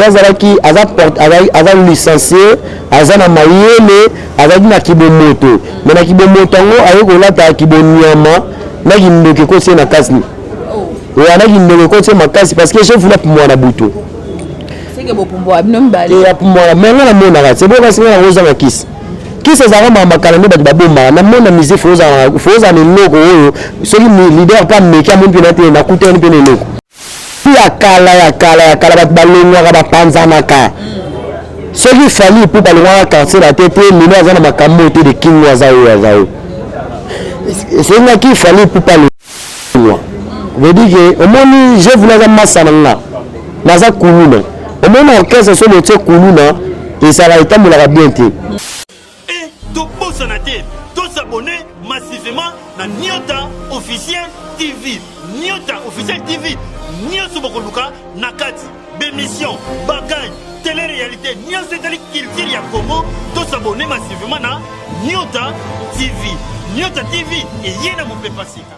yazalaki aza licencié aza na mayele azalaki na kibomoto mais na kibomoto yango aye kolata kibonyama na kindoki kotie na kasi wana kindoki kotie makasi parce que je voulais pour moi na butu c'est que bopumbo abinombali et pour moi mais nga na mona c'est bon parce que na roza na kisi kisa zara mama kalande ba babomba na mona mise foza ni loko oyo soki leader pa meka mo mpina te na kuteni pe ne loko ya kala ba balongwa ba panzanaka soki fali pour balongwa cancer la tête mino azana makambo te de king wazao c'est nga qui fali pour parler veut dire que au moins je voulais la masananga naza kuluna au moins orchestre so le tche kuluna et ça va être la bien te tous abonnés massivement na Nyota officiel TV. Nyota officiel TV. Nyota Bokoluka Nakati. Bémission, bagage, télé-réalité. Nyota culture ya Congo. Tous abonnés massivement na Nyota TV. Nyota TV et yena mon pepasika.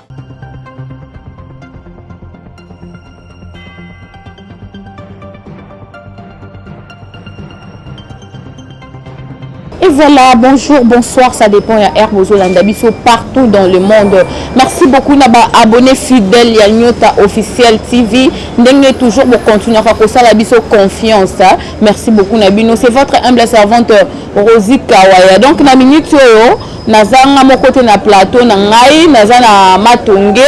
Et voilà, bonjour, bonsoir, ça dépend, il y a Air Bozolanda Bisso partout dans le monde. Merci beaucoup, Naba, abonnés fidèles, il y a Nyota officiel TV. N'ayez toujours pour continuer à faire la Bisso confiance. Merci beaucoup, Nabino. C'est votre humble servante Rosie Kawaya. Donc, na minute, nazanga mon côté na plateau, na ngai, nazana matongé.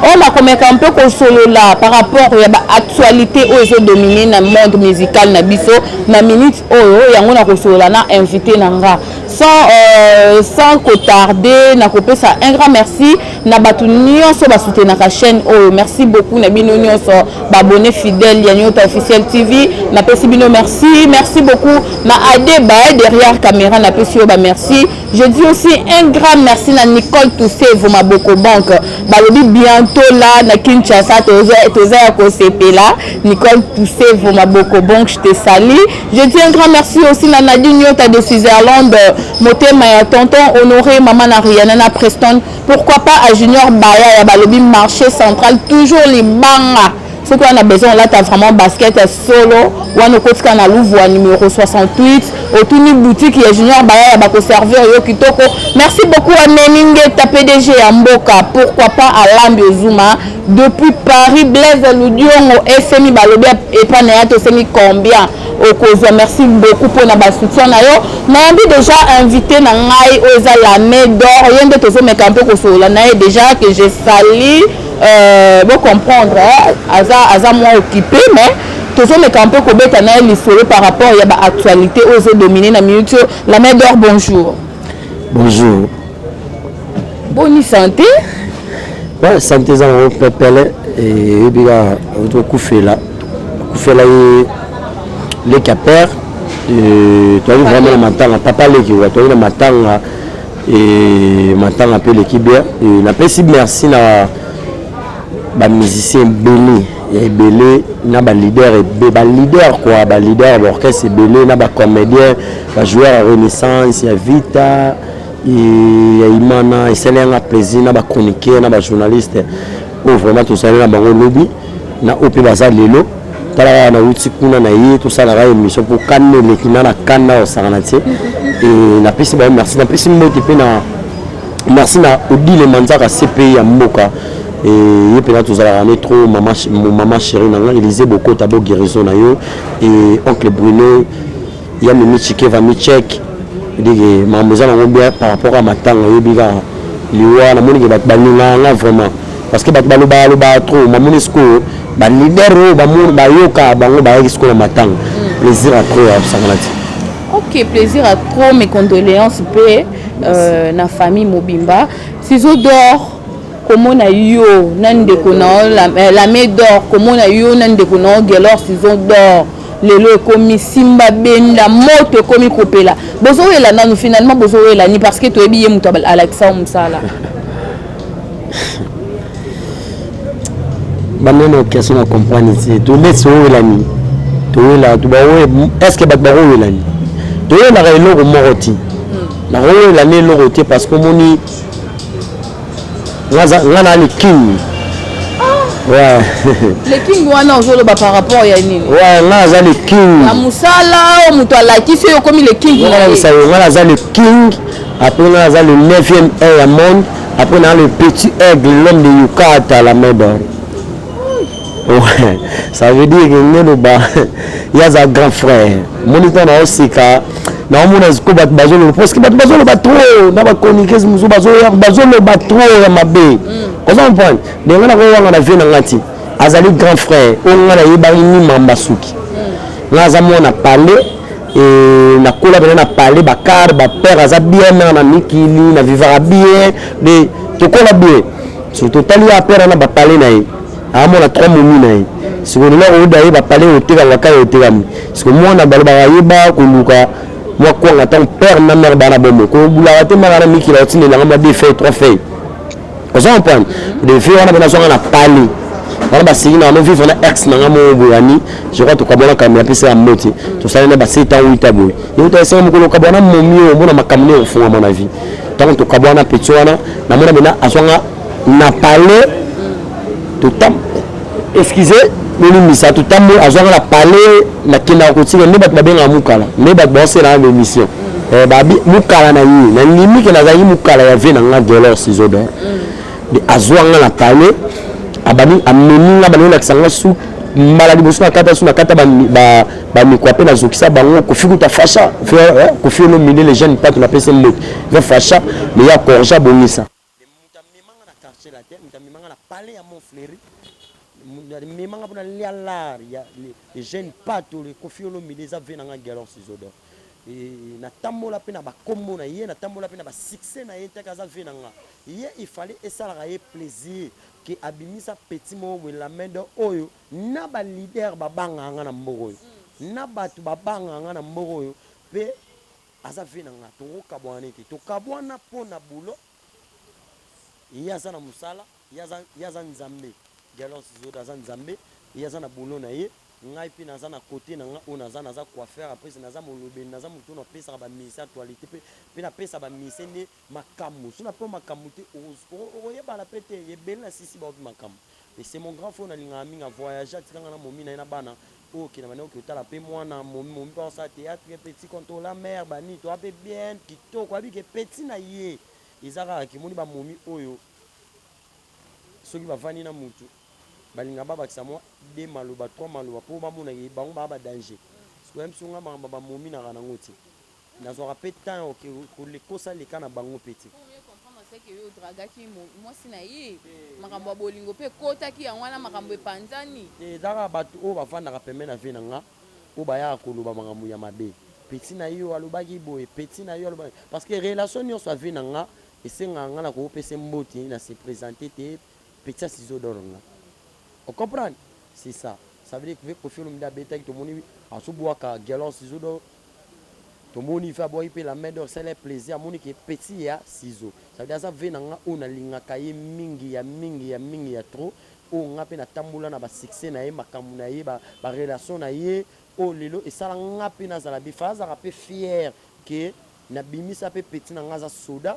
On a comme un peu qu'on solo là par rapport à l'actualité aux dominé dans le monde musical na biso na minute oh yango na ko solo là na invité nanga sans que tarder na kopé ça un grand merci na batu nyonso ba soutenir la chaîne oh merci beaucoup na bino nyonso ba abonné fidèle ya Nyota officiel TV na pesi bino merci beaucoup na Adeba derrière caméra na pesi ba merci je dis aussi un grand merci na Nicole Toussé Voma Boko Bank ba lobi bientôt là na Kinshasa toza ya ko sepela Nicole Toussé Voma Boko Bank je te salue je dis un grand merci aussi na Nadine Nyota de Switzerland Motema ya tonton Honoré maman na Rihanna na Preston pourquoi pas à Junior Baya ya balobi marché central toujours les banga ce qu'on a besoin là, tu as vraiment basket solo. Ou on a na Louvre numéro 68. Au tout boutique, il y a Junior Baya, il y a serveur Yokitoko. Merci beaucoup à Meningue, ta PDG à Mboka. Pourquoi pas à Lambio Zuma. Depuis Paris, Blaise Loudiongo, FMI Balobé et Panéato, c'est combien au cause. Merci beaucoup pour notre soutien. Mais on déjà invité na ngai aux la main d'or. Rien de tout ça, mais quand on déjà que j'ai sali. Vous comprendre, Aza moins occupé, mais tout ça, mais quand on peut connaître par rapport à l'actualité aux dominés dans la minute. La main d'or, bonjour. Bonjour. Bonne santé. Ouais, santé, ça va pépele et bien, on coup fait là les capères. Tu as vraiment le matin, papa les qui voit, tu as le matin et matin un peu l'équipe bien. Et la paix, merci na. Ba musicien belé et belé na ba leader quoi ba leader l'orchestre belé na ba comédien ba joueur à Renaissance ya Vita et ya Imana et c'est un plaisir na ba chroniqueur na ba journaliste oh vraiment tout ça na bango lobby na opi baza lelo tala na wuti kuna na yi tout ça la émission pour canner les kina na kana au saranati et na pesi ba merci na pesi moti pe na merci na Odile Manzaka CPI ya Mboka. Et puis là, tout ça, on est trop maman chérie, Élisée beaucoup, t'as guérison et oncle Bruno, il y a Mimi Chike, va me check. Il dit que ma maison a bien par rapport à ma tante, il y a la monnaie qui va te vraiment. Parce que trop, ma monnaie school, bah leader, bah yoka, bah on ma tante. Plaisir à trop, ça m'a dit. Ok, plaisir à trop, mes condoléances, na famille Mobimba. Ciseaux d'or. Comment na yo nande kona la main d'or comment na yo nande kona gelor saison d'or lelo komi simba benda moto komi kopela bozo ela nanu finalement bozo ela ni parce que to ebiye muto Alexa Msala baneno question à comprendre c'est to laisse ela ni to ela to ba est-ce que ba ela ni to ela ra eloko moroti na ela ni eloko parce que moni ngana ni king Ouais. Le king wana ozoloba par rapport à nini? Ouais, nga za le king. La musala o muto alakisi yo komi le king. Nga za le king. Après nga za le 9e air à monde. Après on a le petit aigle, l'homme de Yukata, la main d'or. Ouais, ça veut dire que il y a un grand frère. Mon état na osika. Na omona ziko bat bazolo parce que bat bazolo bat trop na ba chroniqueuse muzo bazolo bat trop ya mabe. Vous comprenez? De nga na ko wanga na vie na ngati. Azali grand frère, on nga na yeba ni mamba suki. Nga za mona parler et na kola bena na parler ba car ba père aza bien na mikili na vivra bien de to kola bien. Surtout tali ya père na ba parler na ye. Amona 3 momi na ye. Sikoyo na oda ye ba parler o teka waka o teka mi. Sikoyo mona balo ba yeba kuluka moi quoi on attend père na mère bana bomo ko bula te mara mi ki la tine la ngamba 2 feuilles 3 feuilles on comprend de feuilles on a besoin on a parlé on va signer on vivre na ex na ngamo boyani je crois to kabona kamela pesa ya moti to ça na ba 7 ans 8 ans yo to esa mo ko kabona momi o mona makamne au fond à mon avis tant to kabona petwana na mona bena asonga na parler to tam excusez nini misa tout temps azonga na parler na kina ko tsika ne bat babenga mukala ne bat bosser na émission babi mukala na yi na limite na zayi mukala ya vena nga gelor sizoda de azonga na parler abani ameni na bani la kisanga su maladi bosu na kata ba mikwape na zokisa bango ko fiku ta fasha ko fiku no mine les jeunes pas na pese le va fasha mais ya korja bonisa de mutamimanga na quartier la terre mutamimanga na parler à mon fleury mais manga pona lialar ya les jeunes pas tous les confiolo mileza venanga galon sizoda et na tambola pena ba kombo na ye na tambola pena ba succès na ye takaza venanga ye il fallait esala ye plaisir que abimisa petit mo la main de oyo na ba leader ba banga na mboro na batu ba banga na mboro pe aza venanga to kabwana te to kabwana pona bulo yaza na musala yaza nzambe galon sizoda aza nzambe yaza na bulo na ye ngai pe naza na côté na nga o naza coiffeur après naza molobe naza mutu na pesa ba mise actualité pe na pesa ba mise ne makamu suna pe makamu te o yeba la pete ye bela sisi ba makamu et c'est mon grand frère na linga minga voyager tikanga na momi na bana o ki na bana o ki otala pe mwana momi pa sa théâtre petit contre la mer bani to ape bien kitoko abi ke petit na ye izaka ki moni ba momi oyo soki ba vani na mutu balinga baba kisamwa 2 maloba 3 maloba po bamona ye bango baba danger so même sunga ba momi na kana ngoti nazo rappeler temps ko le kosa le kana bango petit comprendre c'est que yo dragaki moi sina ye makambo bolingo pe kota ki yanwana makambo epanzani dara batu o bafanda ka pembe na vina nga o baya koloba makambo ya mabe petit na yo alobaki boye petit na yo alobaki parce que relation yo so vina nga esenga nga na ko pese mboti na se présenter te petit ciseau d'oronga. On comprend? C'est ça. Ça veut dire que vous faites le bétail tout le monde a sous-bois qu'à galon ciseau d'or. Tout le monde fait boire la main d'or, c'est le plaisir. Mon qui est petit à ciseau. Ça veut dire ça vient on a linga kaye mingi ya trop. On a peine à tamboula na ba succès na ye makamu na ye ba relation na ye o lelo et ça nga peine za la bifaza rapé fier que na bimisa pe petit na nga za soda.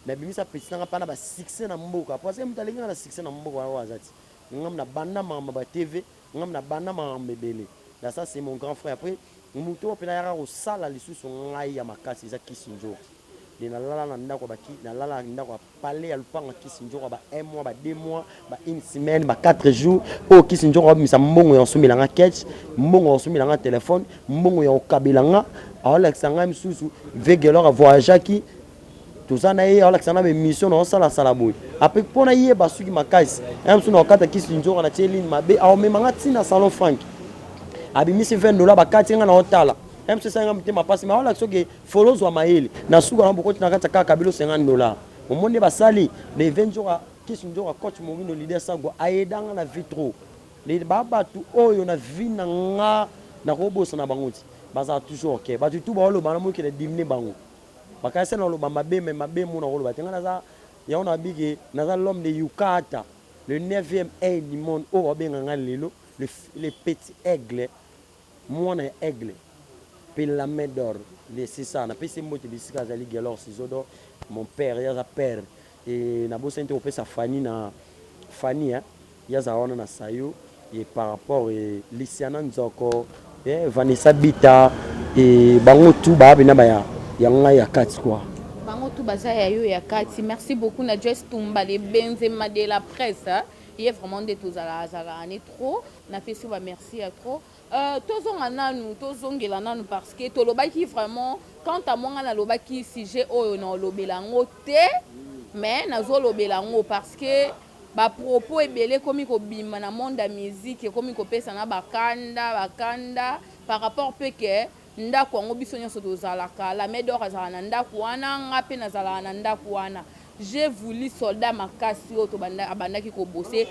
Na bimisa petit na pa na ba succès na mboka parce que mutalinga na succès na mboka wa zati ngam na banda mamba ba TV ngam na banda mamba bele là ça c'est mon grand frère après muto pe na yara ko sala lisusu ngai ya makasi za kisinjo de na lala na ndako baki na lala ndako parler ya lupanga kisinjo ba 1 mois ba 2 mois ba une semaine ba 4 jours o kisinjo ko misa mbongo ya sumila nga catch mbongo ya sumila nga téléphone mbongo ya okabila nga Alex nga misusu vegelor a voyager ki tout ça na ye Alexandre be mission na sala sala boy après pona ye basuki makasi même sous na kata kisinjo na tieline mabe a me manga tina salon frank abi misi $20 ba kati nga na otala même c'est ça nga mtima passe ma Alex ke follows wa maeli na suka na bokoti na kata kaka bilo $50 au monde ba sali les 20 jours kisinjo a coach mo ngino leader sango ayedanga na vitro les baba tu oyo na vina nga na kobosa na bangoti baza toujours OK ba tout ba lo ba na mo ke dimne bango bakase na lo mabe mais mabe mo na lo batenga naza ya on a bigi naza l'homme de Yukata le 9e aile du monde o benga nga lelo le petit aigle moi na aigle pe la main d'or c'est ça na pese moti bisika zali galor sizodo mon père ya za père et na bosente opesa Fanny na Fanny hein yaza wana na sayo et par rapport et Lysiana Nzoko et Vanessa Bita et bango tout ba bina ba ya nga ya kati quoi bango tout baza ya yo ya kati. Merci beaucoup na Joyce Tumba les Benzema de la presse. Il est vraiment de tous à la trop na pesi ba merci à trop. Tozonga nanu tozongela nanu parce que tolobaki vraiment quand à moi na lobaki sujet oyo na lobelango te mais nazo lobelango parce que ba propos ebele komi ko bima na monde ya musique komi ko pesa na bakanda par rapport pe que ndako yango biso nyonso tozalaka la medor azala na ndako wana nga pe nazala na ndako wana. J'ai voulu soldat makasi oto abandaki ko bosser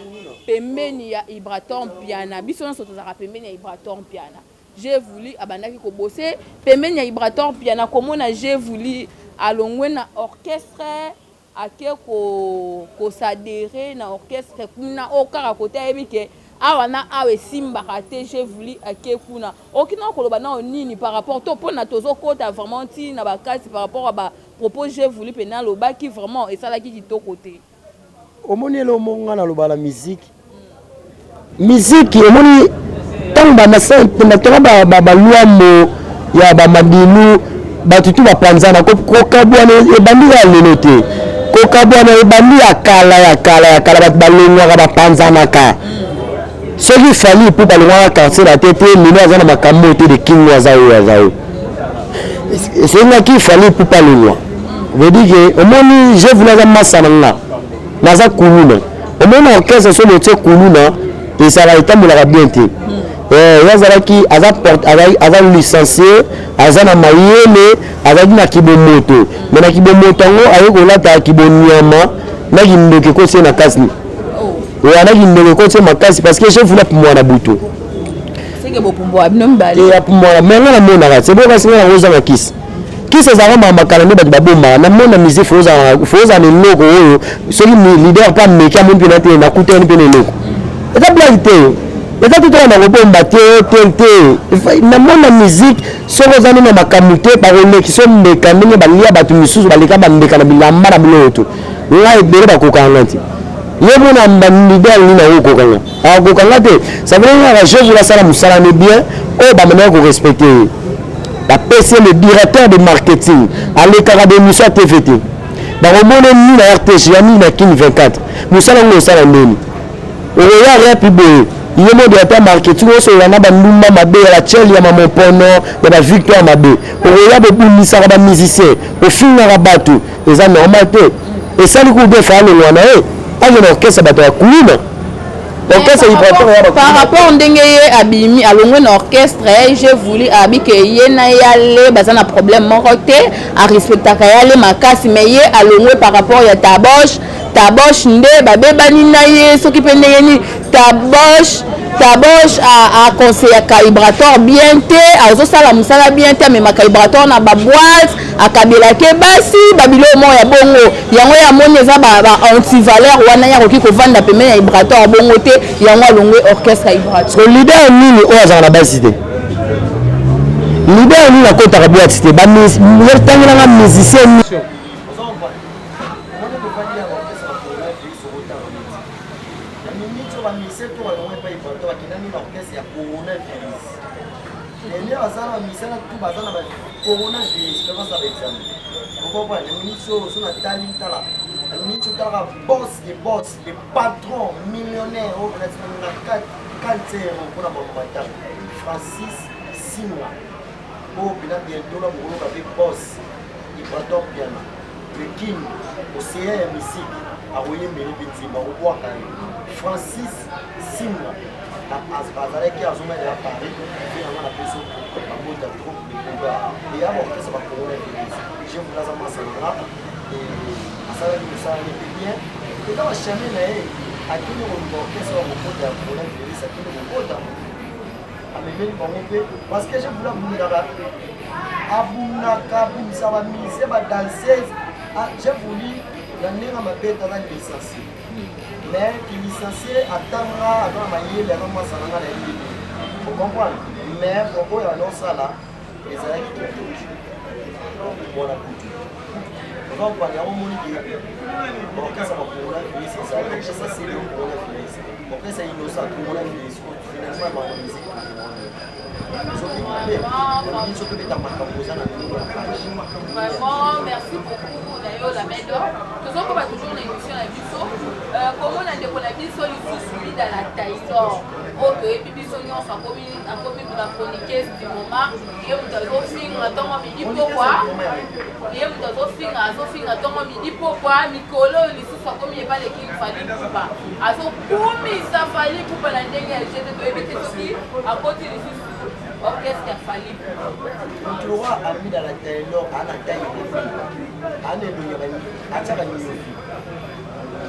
pembeni ya Ibraton Piana biso nyonso tozalaka pembeni ya Ibraton Piana. J'ai voulu abandaki ko bosser pembeni ya Ibraton Piana komona j'ai voulu alongwe na orchestre ake ko s'adhérer na orchestre kuna okara côté ebike awa na awe simba raté j'ai voulu ake kuna okina koloba na nini par rapport to pona tozo kota vraiment ti na bakasi par rapport à ba propos j'ai voulu pena loba qui vraiment et ça là qui to côté omoni le monga na loba la musique omoni tamba na simple na toba ba luamo ya ba mabinu batutu ba panzana ko kabwana ebandi ya lelote ko kabwana ebandi ya kala batu balongwa ba panzana ka ce qui fallait pour balongwa quartier la tête mino azana makambo te de kingo azao c'est là qu'il fallait pour balongwa veut dire que omoni je voulais za masananga naza kuluna omoni orchestre so motie kuluna et ça va être bien te yazalaki aza licencié aza na mayele azaki na kibomoto mais na kibomoto ngo ayo kolata kibonyama na kindoke ko se na kasni ana kindoke ko se makasi parce que je voulais pour moi na buto c'est que bo pombo abnom bali et pour moi mais na mona c'est bon parce que na roza na kisi kisa za mama kalande ba baboma na mona musique foza ne loko oyo so ni leader pas meka mon pinate na kuta ni pene loko eta blague te eta tout na robomba te na mona musique so kozani na makamute ba roleki so mbeka ndenge balia batu misusu baleka bambeka na bilamba na biloto nga ebere ba kokanga ti ye mona leader ni na okokanga a kokanga te ça veut dire que je la sala musala ne bien o ba mena ko respecter la PC le directeur de marketing à l'écart de Moussa TVT ba romone ni na RTG ni na King 24 musala ngo sala ndeni o ya rap boy il est modérateur marketing so yana ba ndumba mabe la cheli ya mamopono ya ba victoire mabe o ya be bulisa ba musicien o finga ba batu eza normal te et ça lui coupe faire le wana aje na orchestre bato ya kulina orchestre par rapport ndenge ye abimi alongwe na orchestre j'ai voulu abike ye na yale baza na problème moko te a respectaka yale makasi mais ye alongwe par rapport ya tabosh nde babebani na ye soki pe ndenge ni tabosh a conseillé à calibrateur bien te azosala musala bien te mais ma calibrateur na ba boîte akabela ke basi babilo mo ya bongo yango ya moni eza ba anti-valeur wana ya koki ko vanda pemene ya vibrateur bongo te yango alongwe orchestre vibrateur so leader nini o azana basi te leader nini na kota ka boîte te ba tangela nga musicien boss, des patrons millionnaires, Francis Simwa, avec boss, Ibraton Piana, le King, Océan musique, Francis Simwa, azalaki azomela ya Paris, finalement la personne a trop de pouvoir. Et avant que ça va courir, je vous laisse à Massandra, et ça va nous bien. Et dans la chemin, à qui nous orchestre va beaucoup de problèmes, à qui nous beaucoup de parce que je voulais vous dire Abunaka, ça va miser, va danser. J'ai voulu donner à ma bête dans le licencié. Mais qui licencié attendra avant ma yé, les gens s'en ont allé. Vous comprenez? Mais pourquoi il y a ça là? Les aïeux qui ont voilà. compagnie ya moni ki orchestre ba coronavirus ça orchestre c'est le coronavirus orchestre innocent coronavirus finalement ba musique Vraiment, merci beaucoup d'ailleurs la main d'or. Nous sommes toujours l'émission à Bisso. Comment on a décollé sur le sous-suivi dans la Taïdor. Ok, et puis Bisso, nous sommes commis pour la chroniqueuse du moment. Et vous avez aussi un temps à midi pourquoi. Et vous avez aussi un temps à midi pourquoi. Nicolo, il soit comme il n'y a pas l'équipe, il fallait pas. Alors, pour ça fallait pour la dernière, j'ai évité ce qui à côté de orchestre ya fali mutulwa amida la taylor ana tayi ane dunya achaka ni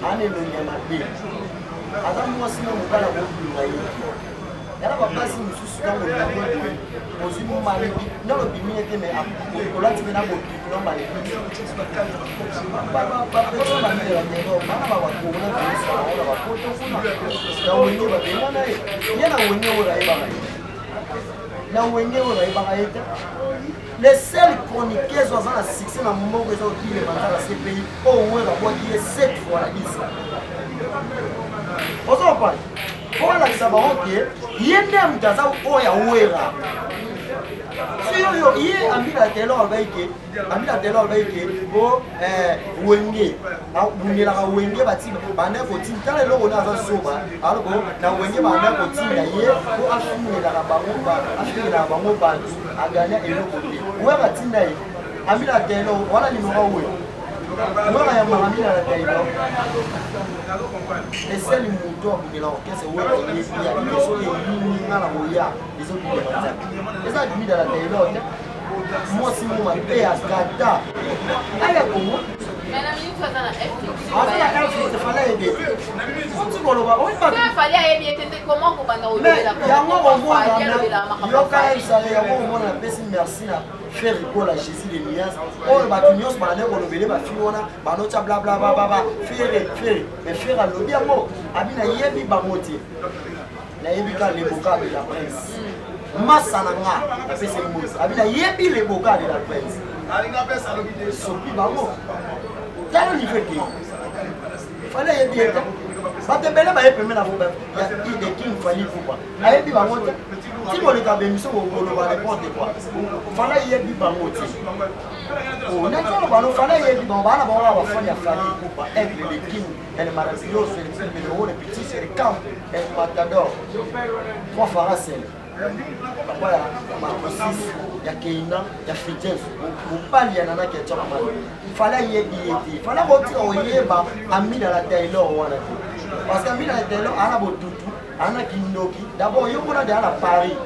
ane dunya mabe adamu wasina mukala ko ngai yala babasi mususu kango ngai ozimu mali nalo bimine teme akolati na bo no mali baba ko mali la taylor bana ba ko na visa wala ba ko to kuna ya wenye ba bena nae yana wenye wala ibanga na wenge wala ibanga ete les seuls chroniqueurs ont un succès dans le moment où ils ont dit les mandats à ces pays au moins la boîte qui est 7 fois la 10 on s'en parle pour la savoir que yende mtaza oya wera sio yo ye ambila telo abaike bo wenge abunela ka wenge batima bana ko tintala lo ona za soba albo na wenge bana ko tinda ye ko afumela ka bango ba aganya eloko te we batinda ye ambila telo wala ni mo we wala ya maramila la telo ese ni muto abunela okese we ni ya so ye ni ngala moya izo bidela eza bidela la telo moi si mon père a gata aya komo mais la minute ça na FTC il fallait aider on se koloba on pas il fallait aider comment ko banda olela ko yo ka isale ya ko mona pesi merci na faire pour la Jésus de Nias on ba tunyos ba na ko lobele ba fiona ba no cha bla bla baba faire mais faire à lobia mo abina yebi ba moti na yebi ka le boka de la prince Massananga, c'est ce mot. Abina yebi le boka de la presse. Alinga pesa lobide sopi bango. Talo ni feki. Fallait yebi et batembele ba yepeme na fuba. Ya ide king fali fuba. Ayebi bango te. Ti mo le ka be miso ko lo ba répondre quoi. Fallait yebi bango te. Oh, na tolo ba no fallait yebi bango ba na ba fali ya fali fuba. Avec le king, elle maravilloso, le numéro le petit c'est le camp, el matador. 3 faracel. Papa ya makosis ya keina ya fidèle mopali ya nana ke tshama mali fala yebi ete fala boti oyeba amina la taylor wana parce que amina la taylor ana botutu ana kinoki d'abord yo mona de ala Paris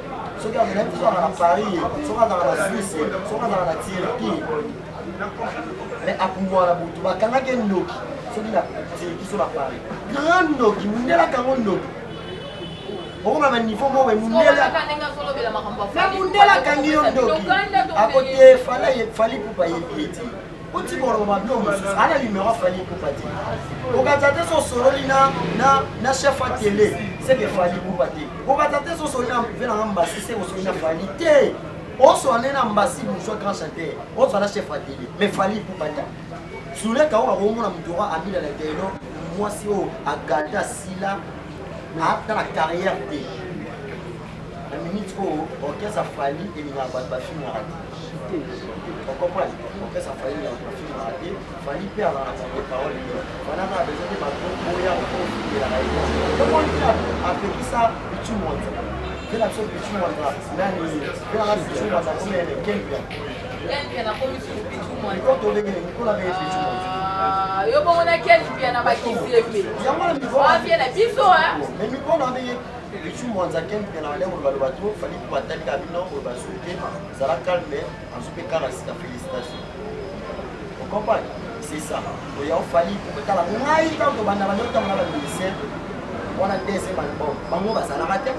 so ki amina so ala Paris so ka na Suisse so ka na Turquie mais akumwa la botu bakanga ke noki so ki na Turquie so la Paris grand noki mundela kango noki on a un niveau où Mundela kangi ndoki à côté fallait pour payer piéti on dit bon on va bien ana numéro fallait pour payer on gâter son solo na chef à télé c'est que fallait pour payer on gâter son solo na venir en ambassadeur c'est au solo na fallait on soit na ambassadeur pour soit grand chanteur on soit na chef à télé mais fallait pour payer sous les cas on a mon droit à mille à la télé moi si on a gâté sila dans la carrière de la minute où orchestre a fallu et il a pas film raté. On comprend. Orchestre a fallu et il a pas film raté. Fallu perdre les paroles. On a besoin de battre pour y avoir de la réalité. Comment on a fait ça tout le monde. C'est la chose que tout le monde a. Là, il y a la chose que tout le monde a comme elle est quelqu'un. Quelqu'un a commis sur tout le monde. Quand on est tout le monde. Yo bon on a quel bien na bakisi epe. Ah bien na biso hein. Mais mi ko na be bichu mwanza ken bien na lemo ba bato fali ko batali ka bino ko ba souke sala calme en soupe kala sita félicitations. On comprend? C'est ça. O ya fali ko kala ngai ka to bana ba nyota na ba musicien. Wana deuxième album. Bango ba sala raté.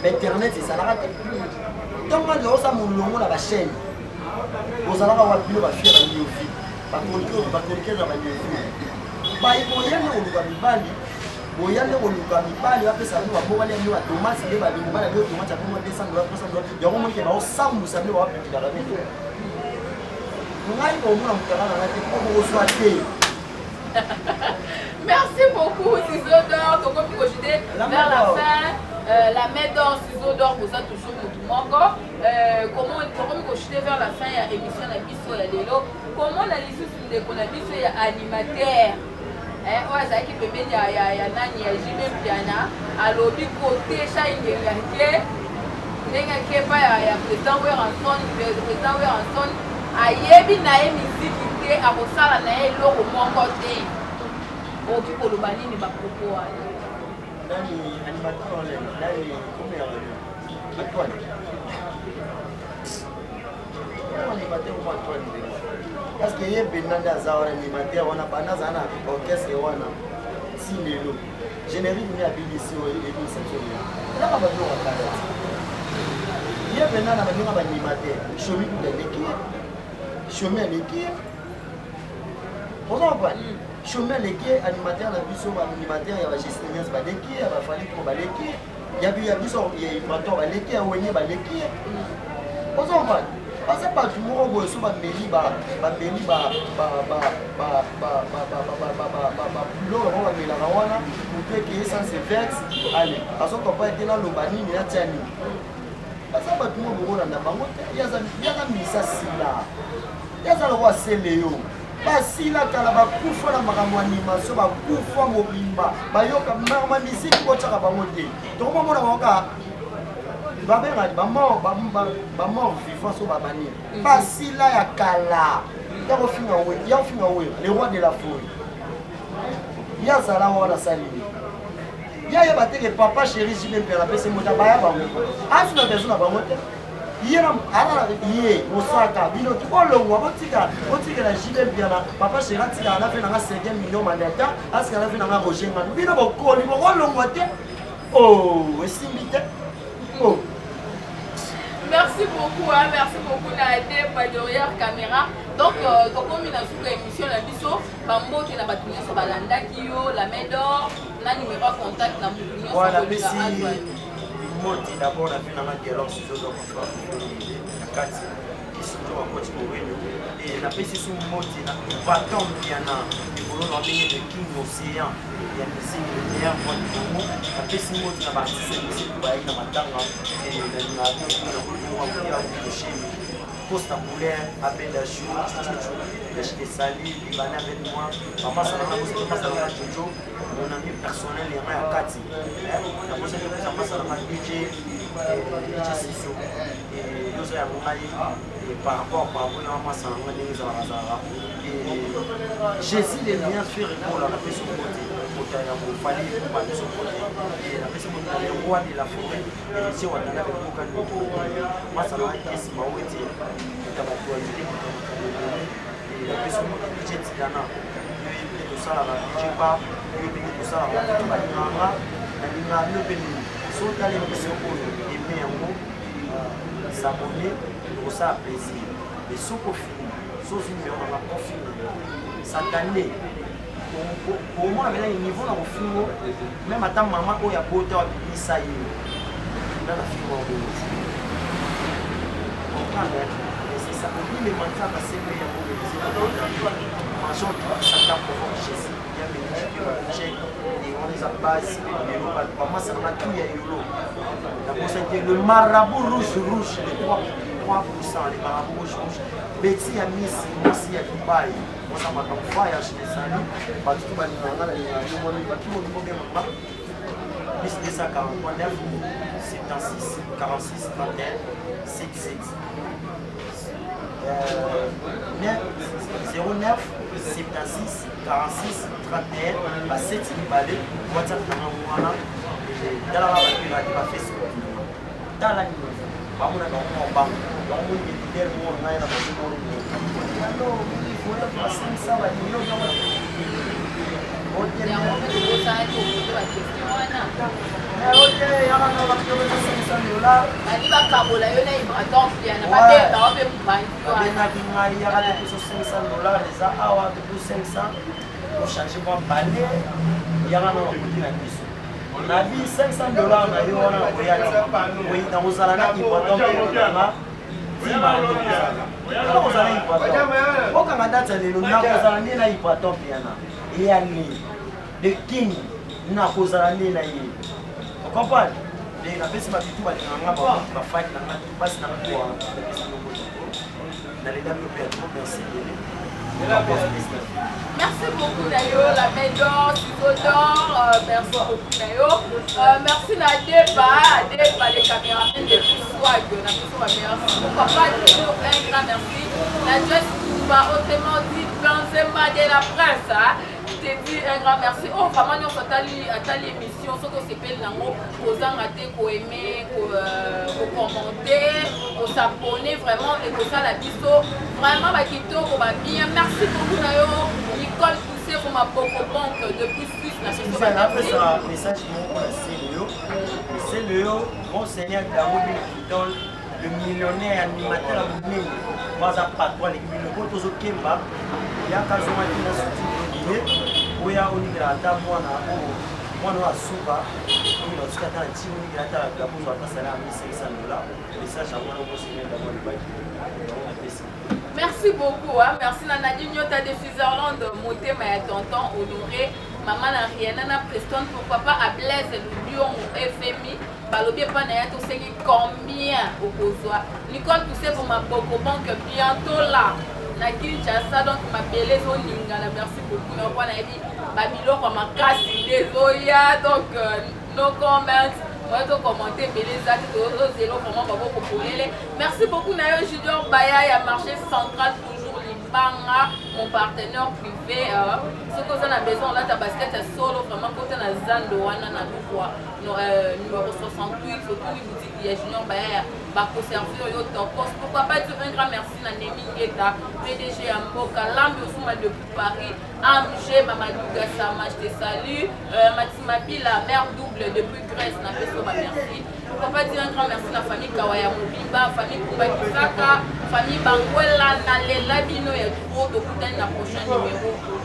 Internet c'est sala raté. Donc on a ça mon longo na ba chaîne. Bozalaka wapilo bafia banyofi bakolike na banyofi boyane oluka mibali bapesa bino babokali yango batomate nde balingi bana bio tomate akomo $200 $300 yango monike baosambusa nde bawapikilaka bino Merci beaucoup, Ciseaux d'or, Coco Picochité. Vers la fin, la main d'or, Ciseaux d'or, pour ça, toujours Moutoumoko. Comment Picochité vers la fin, il y a émission la biso, il y a l'élo. Comment la liste sur des biso, il y a animateur. Ouais, ça qui peut mettre, il y a Nani, il y a Jimé Piana. Alors, du côté, ça, il y a clé. Il y a président Weranson, président Weranson. Ayebi na musique te akosala na ye eloko moko te oki koloba nini bapropos wana nani animateur en ligne nani combien Antoine animateur ou Antoine parce que ye benande aza animateur wana bana zana orchestre wana sinelo générique ni abilisi o émission là ba bano wakala ye benande ba animateur chomi ku de chemin l'équipe. Pourquoi chemin l'équipe animateur la biso animateur ya gestionnaire ba l'équipe ba fali ko ba l'équipe ya biso ya impato ba l'équipe ya wenye ba l'équipe. Pourquoi parce que pas tout le monde so ba meli ba meli ba lo ro ba la wana pour que ça se vexe allez parce qu'on pas été là le bani ni atiani. Parce que pas tout le monde na bango ya za misa sila. Yaza le roi Séléo. Basila kala bakufa na makambo animation bakufa mobimba. Bayoka mama musique ko tsaka bangote. To mona moka. Babenga ba mort vivant so babani. Basila ya kala. Ya finga we, le roi de la forêt. Yaza la wana salini. Ya bateke papa chéri Jimé Pela pese mota baya bango. Asu na besoin na bangote. Yéram ala yé osaka bino kibolongwa botika la Jimé Pela papa chéri tika na fe na 5 millions maneta aska na fe na Roger Nganu bino bokoli bokolongwa te oh esimbite oh. Merci beaucoup Naïdé pas derrière caméra. Donc comme une émission la biso bambo qui na batunya so balanda kiyo la main d'or na numéro contact na mutunyo so voilà merci moti d'abord la fin na dialogue sur donc kati ici to ko ti wenu et na pesi sou moti na baton piana bolo na benye de King Océan ya musique le meilleur point du Congo na pesi moti na artiste musique ba ina matanga et na ko chimi Costa Poulet, Abel Chou, Chouchou, Sali, Libanais avec moi, Papa Salama, Jojo, mon ami personnel, il y a Kati. La prochaine fois, Papa Salama, DJ Sisso, et nous avons par rapport à Papa Salama, Jésus, les liens sur la pression côté. Il fallait et la personne le roi de la forêt et si on a avec beaucoup moi ça m'a été si ma ouété et la personne qui est Tigana il tout ça la DJ pas il tout ça la na le béni sont dans l'émission et mais en gros s'abonner pour ça plaisir et sous confine sous une on va confiner cette année pour moi, il y a un niveau dans le film, même à ta maman, il y a beauté, il y a dans la film. C'est ça. Les mangas, c'est que il y a beaucoup de gens qui sont chez eux. Il y a des gens qui ont des bases, moi, ça m'a tout, il y a eu le marabout rouge, les 3%, les marabouts rouges. Betty a mis ici à Dubaï. Moi, ça m'a voyage chez les amis. Parce que je suis 249 76 46 31 77 09 76 46 31 7 balais WhatsApp dans la Facebook dans la on a dit $500 na yo wana oyati oui na ozala na important Tima na kozala hypaton. Okanga date ya lelo na kozala nde na hypaton piana. Eyali the king na kozala nde na ye. Comprendre? Les na pesi mabitu balinganga ba fight na ngati basi na ngati wa pesi no moto. Na les dames de trop merci. Merci beaucoup Nayo, la main d'or, ciseaux d'or, merci beaucoup Nayo. Merci na Adeba, les caméramans de tout swag, merci. Pourquoi pas toujours un grand merci. La Joyce Touba, autrement dit, Benzema de la presse. Je te dis un grand merci. Oh, vraiment, nous avons à l'émission, ce qu'on s'appelle là-haut, aux ratés, qu'on aimer, qu'on commenter, qu'on s'abonner, vraiment, et qu'on ça la biseau. Vraiment, on va bien. Merci beaucoup, Nayo. Nicole Poussé, pour ma banque depuis Suisse. C'est un message qui m'envoie c'est Léo, Monseigneur Daoudi Kidol, le millionnaire animateur à Mouni. Moi, à Patois, les millions de Kemba, il y a quasiment une institution où il y a un migrateur, moi, à Souba, où il y a un petit migrateur à Gabou, à Kassala, à $1,500. Message à moi, Monseigneur Daoudi Kidol. Merci beaucoup, hein? Merci Nadine Nyota de Switzerland, Moté, Maya Tonton, Honoré, Maman Ariana, Preston, pourquoi pas à Blaise, le Lyon, au FMI, Balobie Panaya, tout ce qui combien au besoin. Nicole Poussé pour ma banque bientôt là. Nakil Chassa, donc ma belle Zoningala, merci beaucoup. On va dire, Babylon, comme ma casse, des Zoya, donc no comments. Commenter, merci beaucoup Nayo Junior Baya, il y a marché central toujours Limbanga, mon partenaire privé. Ce que vous avez besoin là, ta basket est solo, vraiment côté na Zando, wana na numéro 68, surtout une boutique il y a Junior Baya, Bako Servir yo Tokos. Pourquoi pas dire un grand merci à Nemi Ngeta, PDG Amboka, Lambi Ousuma depuis Paris, AMG, Mamadou Gassama, je te salue, Matimapi, la mère double depuis Grèce, n'a pas merci. Pourquoi pas dire un grand merci à la famille Kawaya Mobimba, famille Kumba Kisaka, famille Banguela, Nalela Bino et trop de la prochaine numéro.